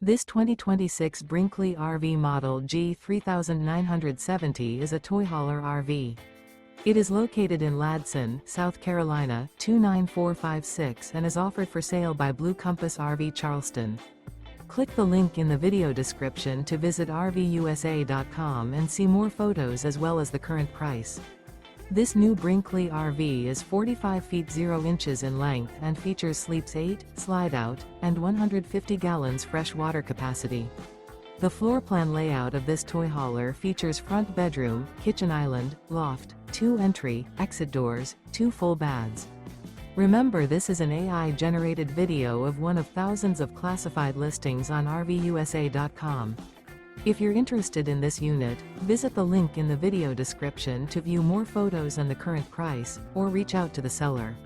This 2026 Brinkley RV Model G 3970 is a toy hauler RV. It is located in Ladson, South Carolina, 29456 and is offered for sale by Blue Compass RV Charleston. Click the link in the video description to visit RVUSA.com and see more photos as well as the current price. This new Brinkley RV is 45 feet 0 inches in length and features sleeps 8, slide-out, and 150 gallons fresh water capacity. The floor plan layout of this toy hauler features front bedroom, kitchen island, loft, 2 entry, exit doors, 2 full baths. Remember, this is an AI-generated video of one of thousands of classified listings on RVUSA.com. If you're interested in this unit, visit the link in the video description to view more photos and the current price, or reach out to the seller.